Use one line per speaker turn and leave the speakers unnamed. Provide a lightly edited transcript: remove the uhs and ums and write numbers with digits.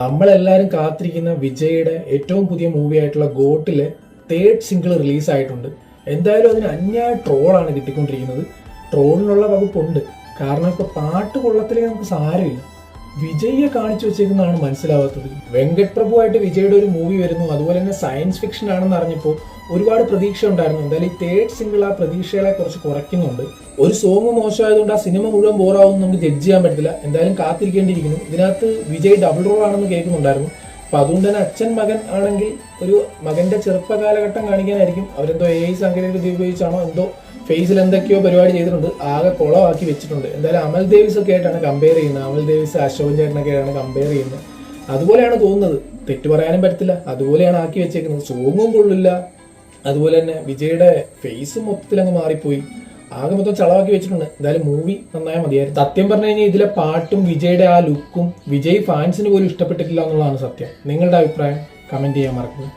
നമ്മളെല്ലാരും കാത്തിരിക്കുന്ന വിജയുടെ ഏറ്റവും പുതിയ മൂവി ആയിട്ടുള്ള ഗോട്ടിലെ തേർഡ് സിംഗിൾ റിലീസ് ആയിട്ടുണ്ട്. എന്തായാലും അതിന് അന്യായ ട്രോളാണ് കിട്ടിക്കൊണ്ടിരിക്കുന്നത്. ട്രോളിനുള്ള വകുപ്പുണ്ട്. കാരണം ഇപ്പൊ പാട്ട് കൊള്ളത്തിലേക്ക് നമുക്ക് സാരമില്ല. വിജയെ കാണിച്ചു വെച്ചേക്കുന്നതാണ് മനസ്സിലാവാത്തത്. വെങ്കട് പ്രഭു ആയിട്ട് വിജയുടെ ഒരു മൂവി വരുന്നു, അതുപോലെ തന്നെ സയൻസ് ഫിക്ഷൻ ആണെന്ന് അറിഞ്ഞപ്പോൾ ഒരുപാട് പ്രതീക്ഷ ഉണ്ടായിരുന്നു. എന്തായാലും ഈ തേർഡ് സിംഗിൾ ആ പ്രതീക്ഷകളെ കുറച്ച് കുറയ്ക്കുന്നുണ്ട്. ഒരു സോങ് മോശമായതുകൊണ്ട് ആ സിനിമ മുഴുവൻ ബോറാവും നമുക്ക് ജഡ്ജ് ചെയ്യാൻ പറ്റില്ല. എന്തായാലും കാത്തിരിക്കേണ്ടിയിരിക്കുന്നു. ഇതിനകത്ത് വിജയ് ഡബിൾ റോൾ ആണെന്ന് കേൾക്കുന്നുണ്ടായിരുന്നു. അപ്പൊ അതുകൊണ്ട് തന്നെ അച്ഛൻ മകൻ ആണെങ്കിൽ ഒരു മകന്റെ ചെറുപ്പ കാലഘട്ടം കാണിക്കാനായിരിക്കും. അവരെന്തോ AI സാങ്കേതിക വിദ്യ ഉപയോഗിച്ചാണോ എന്തോ ഫേസിൽ എന്തൊക്കെയോ പരിപാടി ചെയ്തിട്ടുണ്ട്. ആകെ കുളമാക്കി വെച്ചിട്ടുണ്ട്. എന്തായാലും അമൽ ദേവിസ് ഒക്കെ ആയിട്ടാണ് കമ്പയർ ചെയ്യുന്നത്. അമൽ ദേവിസ് അശോകൻ ചേട്ടനൊക്കെ ആയിട്ടാണ് കമ്പയർ ചെയ്യുന്നത്. അതുപോലെയാണ് തോന്നുന്നത്. തെറ്റ് പറയാനും പറ്റത്തില്ല. അതുപോലെയാണ് ആക്കി വെച്ചേക്കുന്നത്. സോങ്ങും കൊള്ളില്ല. അതുപോലെ തന്നെ വിജയുടെ ഫേസ് മൊത്തത്തിൽ അങ്ങ് മാറിപ്പോയി. ആകെ മൊത്തം ചളവാക്കി വെച്ചിട്ടുണ്ട്. എന്തായാലും മൂവി നന്നായാൽ മതിയായിരുന്നു. സത്യം പറഞ്ഞു കഴിഞ്ഞാൽ ഇതിലെ പാട്ടും വിജയുടെ ആ ലുക്കും വിജയ് ഫാൻസിന് പോലും ഇഷ്ടപ്പെട്ടിട്ടില്ല എന്നുള്ളതാണ് സത്യം. നിങ്ങളുടെ അഭിപ്രായം കമന്റ് ചെയ്യാൻ മറക്കുന്നു.